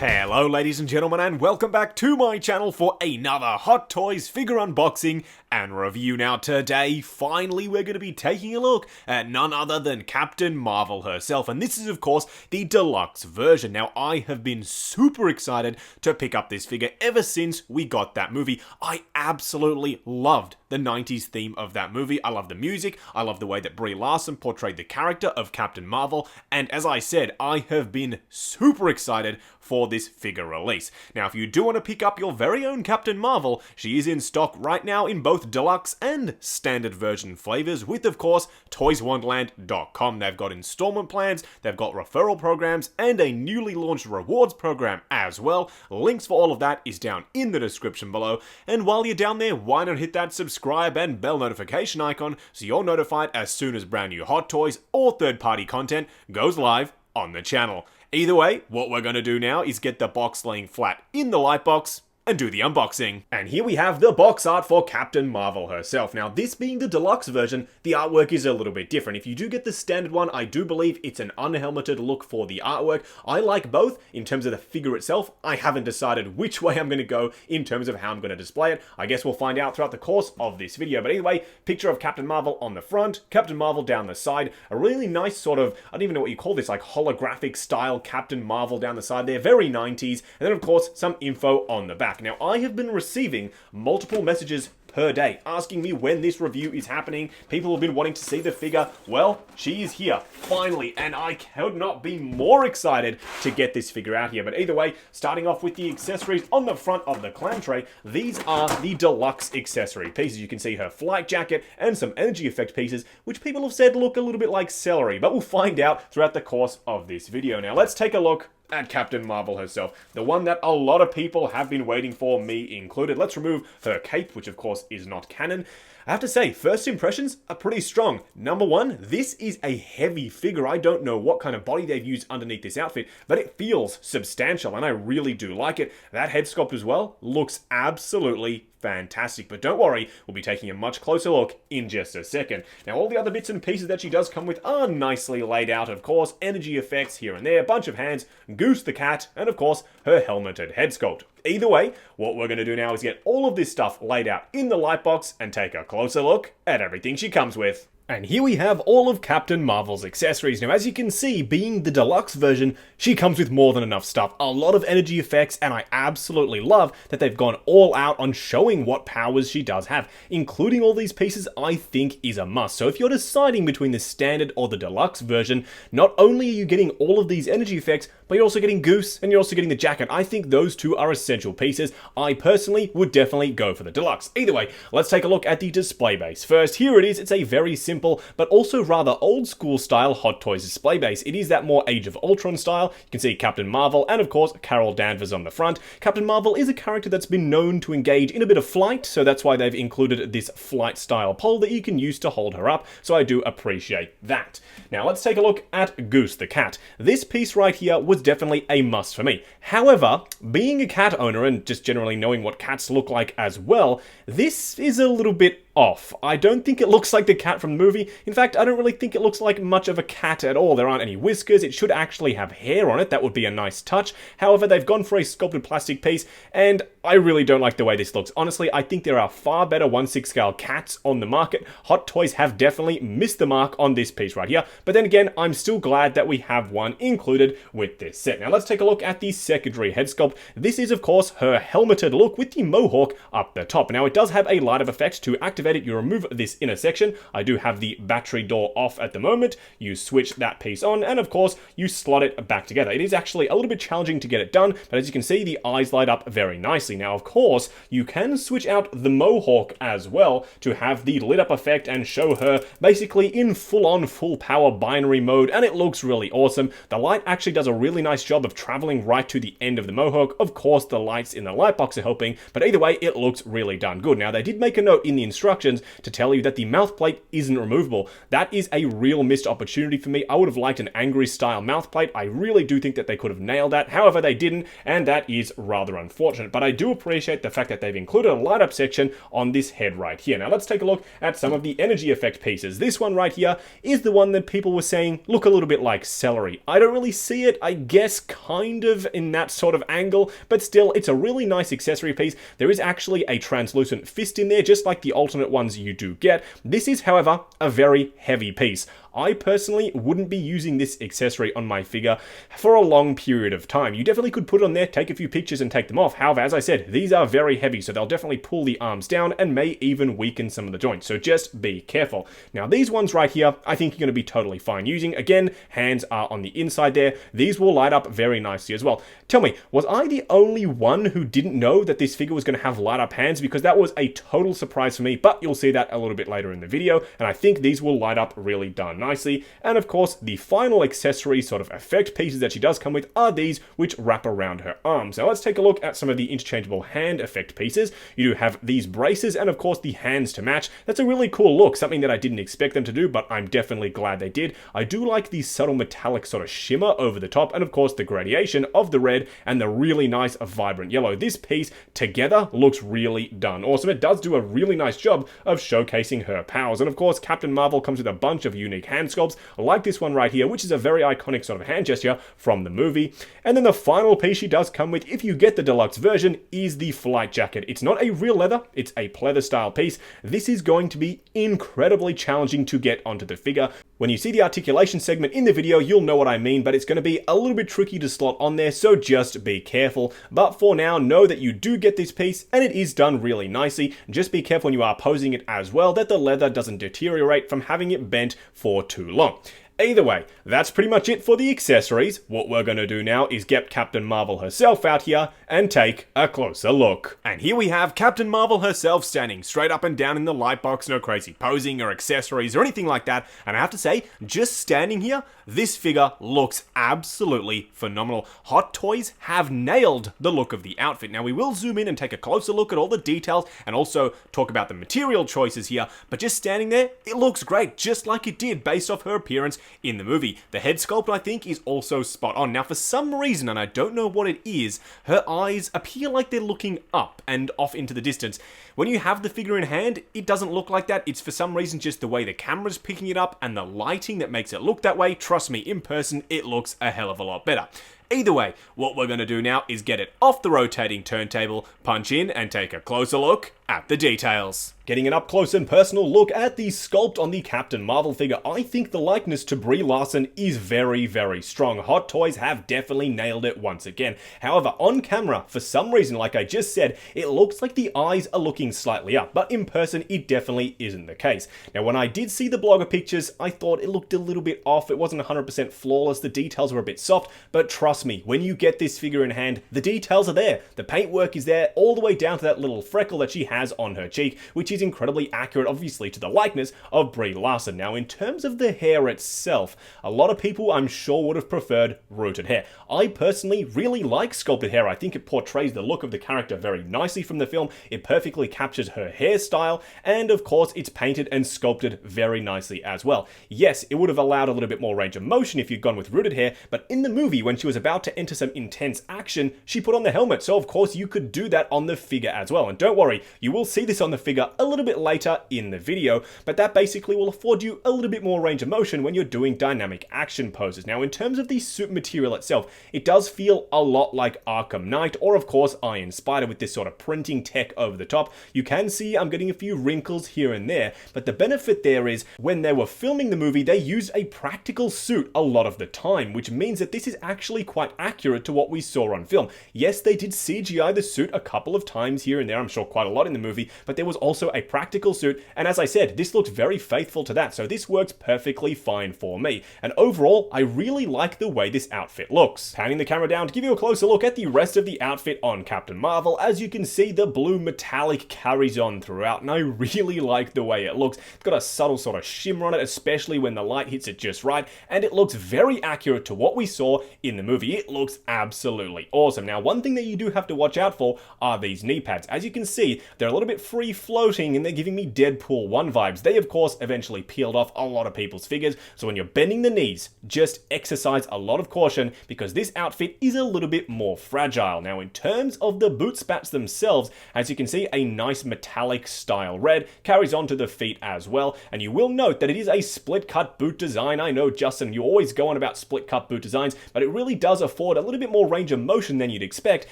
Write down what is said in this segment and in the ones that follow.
Hello ladies and gentlemen, and welcome back to my channel for another Hot Toys figure unboxing and review. Now today, finally we're going to be taking a look at none other than Captain Marvel herself, and this is of course the deluxe version. Now I have been super excited to pick up this figure ever since we got that movie. I absolutely loved the 90s theme of that movie. I love the music, I love the way that Brie Larson portrayed the character of Captain Marvel, and as I said, I have been super excited for this figure release. Now, if you do want to pick up your very own Captain Marvel, she is in stock right now in both deluxe and standard version flavors with, of course, toyswonderland.com. They've got installment plans, they've got referral programs, and a newly launched rewards program as well. Links for all of that is down in the description below. And while you're down there, why not hit that subscribe and bell notification icon so you're notified as soon as brand new Hot Toys or third-party content goes live on the channel. Either way, what we're going to do now is get the box laying flat in the light box and do the unboxing. And here we have the box art for Captain Marvel herself. Now, this being the deluxe version, the artwork is a little bit different. If you do get the standard one, I do believe it's an unhelmeted look for the artwork. I like both. In terms of the figure itself, I haven't decided which way I'm going to go in terms of how I'm going to display it. I guess we'll find out throughout the course of this video. But anyway, picture of Captain Marvel on the front, Captain Marvel down the side, a really nice sort of, I don't even know what you call this, like holographic style Captain Marvel down the side there, very 90s. And then of course, some info on the back. Now, I have been receiving multiple messages per day asking me when this review is happening. People have been wanting to see the figure. Well, she is here, finally, and I could not be more excited to get this figure out here. But either way, starting off with the accessories on the front of the clown tray, these are the deluxe accessory pieces. You can see her flight jacket and some energy effect pieces, which people have said look a little bit like celery, but we'll find out throughout the course of this video. Now, let's take a look at Captain Marvel herself, the one that a lot of people have been waiting for, me included. Let's remove her cape, which of course is not canon. I have to say, first impressions are pretty strong. Number one, this is a heavy figure. I don't know what kind of body they've used underneath this outfit, but it feels substantial, and I really do like it. That head sculpt as well looks absolutely fantastic, but don't worry, we'll be taking a much closer look in just a second. Now, all the other bits and pieces that she does come with are nicely laid out, of course. Energy effects here and there, a bunch of hands, Goose the cat, and of course, her helmeted head sculpt. Either way, what we're going to do now is get all of this stuff laid out in the light box and take a closer look at everything she comes with. And here we have all of Captain Marvel's accessories. Now, as you can see, being the deluxe version, she comes with more than enough stuff. A lot of energy effects, and I absolutely love that they've gone all out on showing what powers she does have. Including all these pieces, I think is a must. So if you're deciding between the standard or the deluxe version, not only are you getting all of these energy effects, but you're also getting Goose, and you're also getting the jacket. I think those two are essential pieces. I personally would definitely go for the deluxe. Either way, let's take a look at the display base. First, here it is. It's a very simple but also rather old school style Hot Toys display base. It is that more Age of Ultron style. You can see Captain Marvel and of course Carol Danvers on the front. Captain Marvel is a character that's been known to engage in a bit of flight, so that's why they've included this flight style pole that you can use to hold her up, so I do appreciate that. Now let's take a look at Goose the cat. This piece right here was definitely a must for me. However, being a cat owner and just generally knowing what cats look like as well, this is a little bit off. I don't think it looks like the cat from the movie. In fact, I don't really think it looks like much of a cat at all. There aren't any whiskers. It should actually have hair on it. That would be a nice touch. However, they've gone for a sculpted plastic piece, and I really don't like the way this looks. Honestly, I think there are far better 1/6 scale cats on the market. Hot Toys have definitely missed the mark on this piece right here, but then again, I'm still glad that we have one included with this set. Now let's take a look at the secondary head sculpt. This is of course her helmeted look with the mohawk up the top. Now it does have a light of effect. To activate it, you remove this inner section. I do have the battery door off at the moment. You switch that piece on, and of course, you slot it back together. It is actually a little bit challenging to get it done, but as you can see, the eyes light up very nicely. Now, of course, you can switch out the mohawk as well to have the lit up effect and show her basically in full-on, full-power binary mode, and it looks really awesome. The light actually does a really nice job of traveling right to the end of the mohawk. Of course, the lights in the light box are helping, but either way, it looks really done good. Now, they did make a note in the instructions instructions to tell you that the mouth plate isn't removable. That is a real missed opportunity for me. I would have liked an angry style mouth plate. I really do think that they could have nailed that. However, they didn't, and that is rather unfortunate. But I do appreciate the fact that they've included a light up section on this head right here. Now let's take a look at some of the energy effect pieces. This one right here is the one that people were saying look a little bit like celery. I don't really see it, I guess kind of in that sort of angle, but still it's a really nice accessory piece. There is actually a translucent fist in there, just like the alternate ones you do get. This is, however, a very heavy piece. I personally wouldn't be using this accessory on my figure for a long period of time. You definitely could put it on there, take a few pictures and take them off. However, as I said, these are very heavy, so they'll definitely pull the arms down and may even weaken some of the joints. So just be careful. Now, these ones right here, I think you're going to be totally fine using. Again, hands are on the inside there. These will light up very nicely as well. Tell me, was I the only one who didn't know that this figure was going to have light up hands? Because that was a total surprise for me, but you'll see that a little bit later in the video. And I think these will light up really darn nicely. And of course, the final accessory sort of effect pieces that she does come with are these, which wrap around her arms. Now let's take a look at some of the interchangeable hand effect pieces. You do have these braces and of course the hands to match. That's a really cool look, something that I didn't expect them to do, but I'm definitely glad they did. I do like the subtle metallic sort of shimmer over the top, and of course the gradation of the red and the really nice vibrant yellow. This piece together looks really done awesome. It does do a really nice job of showcasing her powers. And of course, Captain Marvel comes with a bunch of unique hand sculpts, like this one right here, which is a very iconic sort of hand gesture from the movie. And then the final piece she does come with, if you get the deluxe version, is the flight jacket. It's not a real leather, it's a pleather style piece. This is going to be incredibly challenging to get onto the figure. When you see the articulation segment in the video, you'll know what I mean, but it's going to be a little bit tricky to slot on there, so just be careful. But for now, know that you do get this piece, and it is done really nicely. Just be careful when you are posing it as well, that the leather doesn't deteriorate from having it bent for too long. Either way, that's pretty much it for the accessories. What we're going to do now is get Captain Marvel herself out here and take a closer look. And here we have Captain Marvel herself standing straight up and down in the light box, no crazy posing or accessories or anything like that. And I have to say, just standing here, this figure looks absolutely phenomenal. Hot Toys have nailed the look of the outfit. Now we will zoom in and take a closer look at all the details and also talk about the material choices here, but just standing there, it looks great, just like it did based off her appearance in the movie. The head sculpt, I think, is also spot on. Now, for some reason, and I don't know what it is, her eyes appear like they're looking up and off into the distance. When you have the figure in hand, it doesn't look like that. It's for some reason just the way the camera's picking it up and the lighting that makes it look that way. Trust me, in person, it looks a hell of a lot better. Either way, what we're going to do now is get it off the rotating turntable, punch in, and take a closer look at the details. Getting an up-close and personal look at the sculpt on the Captain Marvel figure, I think the likeness to Brie Larson is very, very strong. Hot Toys have definitely nailed it once again. However, on camera, for some reason, like I just said, it looks like the eyes are looking slightly up, but in person, it definitely isn't the case. Now, when I did see the blogger pictures, I thought it looked a little bit off. It wasn't 100% flawless, the details were a bit soft, but trust me, when you get this figure in hand, the details are there. The paintwork is there, all the way down to that little freckle that she has on her cheek, which is incredibly accurate, obviously, to the likeness of Brie Larson. Now, in terms of the hair itself, a lot of people, I'm sure, would have preferred rooted hair. I personally really like sculpted hair. I think it portrays the look of the character very nicely from the film. It perfectly captures her hairstyle, and of course, it's painted and sculpted very nicely as well. Yes, it would have allowed a little bit more range of motion if you'd gone with rooted hair, but in the movie, when she was about to enter some intense action, she put on the helmet, so of course, you could do that on the figure as well. And don't worry, you will see this on the figure a little bit later in the video, but that basically will afford you a little bit more range of motion when you're doing dynamic action poses. Now, in terms of the suit material itself, it does feel a lot like Arkham Knight, or of course Iron Spider, with this sort of printing tech over the top. You can see I'm getting a few wrinkles here and there, but the benefit there is when they were filming the movie, they used a practical suit a lot of the time, which means that this is actually quite accurate to what we saw on film. Yes, they did CGI the suit a couple of times here and there, I'm sure quite a lot in the movie, but there was also a practical suit, and as I said, this looked very faithful to that, so this works perfectly fine for me. And overall, I really like the way this outfit looks. Panning the camera down to give you a closer look at the rest of the outfit on Captain Marvel, as you can see, the blue metallic carries on throughout, and I really like the way it looks. It's got a subtle sort of shimmer on it, especially when the light hits it just right, and it looks very accurate to what we saw in the movie. movie. It looks absolutely awesome. Now, one thing that you do have to watch out for are these knee pads. As you can see, they're a little bit free floating and they're giving me Deadpool 1 vibes. They, of course, eventually peeled off a lot of people's figures, so when you're bending the knees, just exercise a lot of caution because this outfit is a little bit more fragile. Now, in terms of the boot spats themselves, as you can see, a nice metallic style red carries on to the feet as well, and you will note that it is a split cut boot design. I know, Justin, you always go on about split cut boot designs, but it really does afford a little bit more range of motion than you'd expect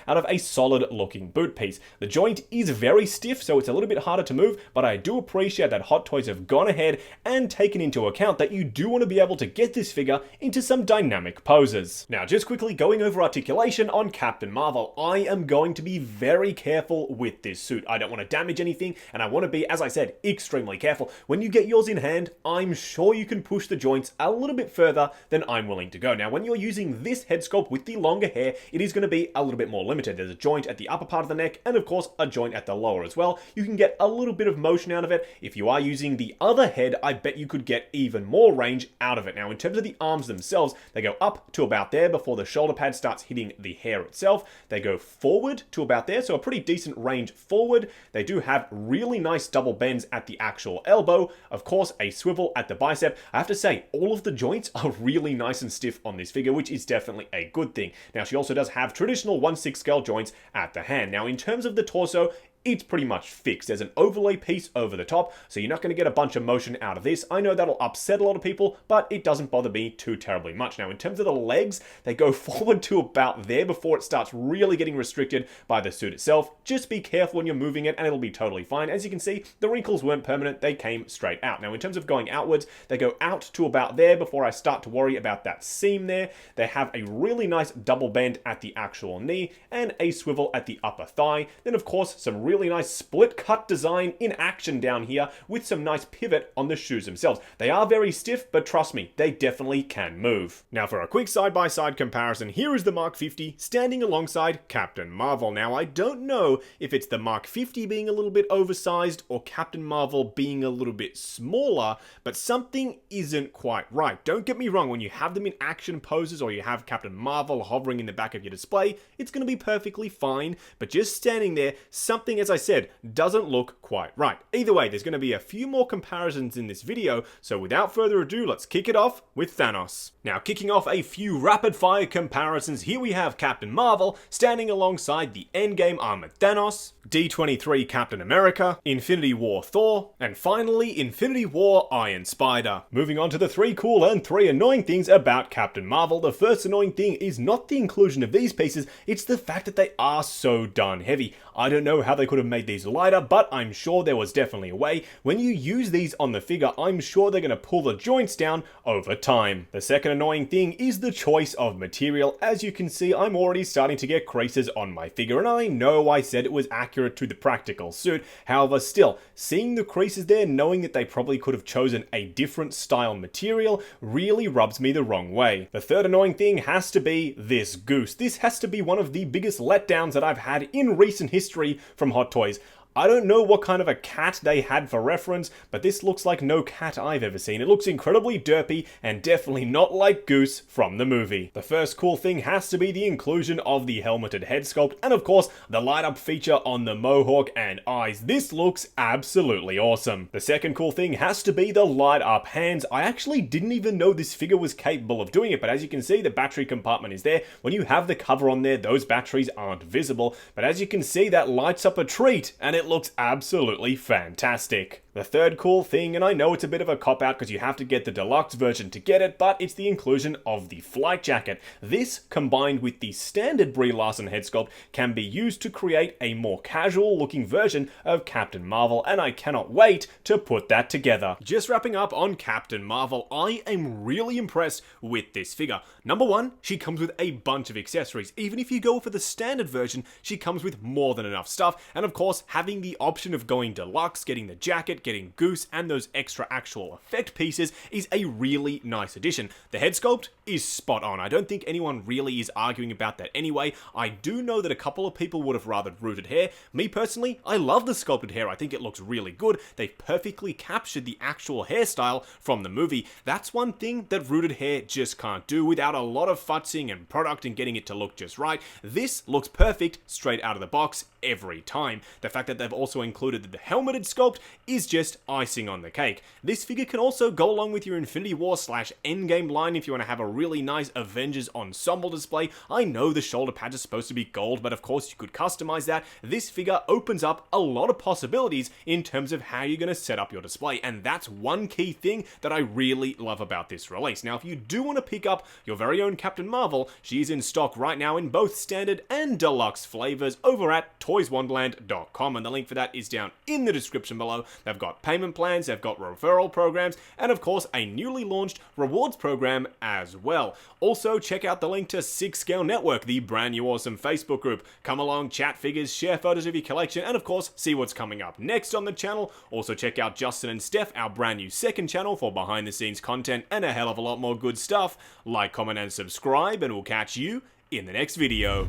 out of a solid looking boot piece. The joint is very stiff, so it's a little bit harder to move, but I do appreciate that Hot Toys have gone ahead and taken into account that you do want to be able to get this figure into some dynamic poses. Now, just quickly going over articulation on Captain Marvel, I am going to be very careful with this suit. I don't want to damage anything, and I want to be, as I said, extremely careful. When you get yours in hand, I'm sure you can push the joints a little bit further than I'm willing to go. Now, when you're using this head sculpt with the longer hair, it is going to be a little bit more limited. There's a joint at the upper part of the neck, and of course, a joint at the lower as well. You can get a little bit of motion out of it. If you are using the other head, I bet you could get even more range out of it. Now, in terms of the arms themselves, they go up to about there before the shoulder pad starts hitting the hair itself. They go forward to about there, so a pretty decent range forward. They do have really nice double bends at the actual elbow. Of course, a swivel at the bicep. I have to say, all of the joints are really nice and stiff on this figure, which is definitely a good thing. Now, she also does have traditional 1/6 scale joints at the hand. Now, in terms of the torso, it's pretty much fixed. There's an overlay piece over the top, so you're not going to get a bunch of motion out of this. I know that'll upset a lot of people, but it doesn't bother me too terribly much. Now, in terms of the legs, they go forward to about there before it starts really getting restricted by the suit itself. Just be careful when you're moving it, and it'll be totally fine. As you can see, the wrinkles weren't permanent. They came straight out. Now, in terms of going outwards, they go out to about there before I start to worry about that seam there. They have a really nice double bend at the actual knee and a swivel at the upper thigh. Then, of course, some really nice split cut design in action down here with some nice pivot on the shoes themselves. They are very stiff, but trust me, they definitely can move. Now, for a quick side-by-side comparison, here is the Mark 50 standing alongside Captain Marvel. Now, I don't know if it's the Mark 50 being a little bit oversized or Captain Marvel being a little bit smaller, but something isn't quite right. Don't get me wrong, when you have them in action poses or you have Captain Marvel hovering in the back of your display, it's going to be perfectly fine, but just standing there, something, as I said, doesn't look quite right. Either way, there's going to be a few more comparisons in this video, so without further ado, let's kick it off with Thanos. Now, kicking off a few rapid-fire comparisons, here we have Captain Marvel standing alongside the Endgame armored Thanos, D23 Captain America, Infinity War Thor, and finally, Infinity War Iron Spider. Moving on to the 3 cool and 3 annoying things about Captain Marvel. The first annoying thing is not the inclusion of these pieces, it's the fact that they are so darn heavy. I don't know how they could have made these lighter, but I'm sure there was definitely a way. When you use these on the figure, I'm sure they're going to pull the joints down over time. The second annoying thing is the choice of material. As you can see, I'm already starting to get creases on my figure, and I know I said it was accurate to the practical suit. However, still, seeing the creases there, knowing that they probably could have chosen a different style material, really rubs me the wrong way. The third annoying thing has to be this goose. This has to be one of the biggest letdowns that I've had in recent history from Hot Toys. I don't know what kind of a cat they had for reference, but this looks like no cat I've ever seen. It looks incredibly derpy and definitely not like Goose from the movie. The first cool thing has to be the inclusion of the helmeted head sculpt and of course the light up feature on the mohawk and eyes. This looks absolutely awesome. The second cool thing has to be the light up hands. I actually didn't even know this figure was capable of doing it, but as you can see, the battery compartment is there. When you have the cover on there, those batteries aren't visible, but as you can see, that lights up a treat and it looks absolutely fantastic. The third cool thing, and I know it's a bit of a cop-out because you have to get the deluxe version to get it, but it's the inclusion of the flight jacket. This, combined with the standard Brie Larson head sculpt, can be used to create a more casual-looking version of Captain Marvel, and I cannot wait to put that together. Just wrapping up on Captain Marvel, I am really impressed with this figure. Number one, she comes with a bunch of accessories. Even if you go for the standard version, she comes with more than enough stuff, and of course, having the option of going deluxe, getting the jacket, helmet, getting Goose and those extra actual effect pieces is a really nice addition. The head sculpt is spot on. I don't think anyone really is arguing about that anyway. I do know that a couple of people would have rather rooted hair. Me personally, I love the sculpted hair. I think it looks really good. They've perfectly captured the actual hairstyle from the movie. That's one thing that rooted hair just can't do without a lot of futzing and product and getting it to look just right. This looks perfect straight out of the box every time. The fact that they've also included the helmeted sculpt is just icing on the cake. This figure can also go along with your Infinity War / Endgame line if you want to have a really nice Avengers ensemble display. I know the shoulder pads are supposed to be gold, but of course you could customize that. This figure opens up a lot of possibilities in terms of how you're going to set up your display, and that's one key thing that I really love about this release. Now, if you do want to pick up your very own Captain Marvel, she is in stock right now in both standard and deluxe flavors over at toyswonderland.com, and the link for that is down in the description below. They've got payment plans, they've got referral programs, and of course a newly launched rewards program as well. Also, check out the link to 6 Scale Network, the brand new awesome Facebook group. Come along, chat figures, share photos of your collection, and of course see what's coming up next on the channel. Also check out Justin and Steph, our brand new second channel, for behind the scenes content and a hell of a lot more good stuff. Like, comment, and subscribe, and we'll catch you in the next video.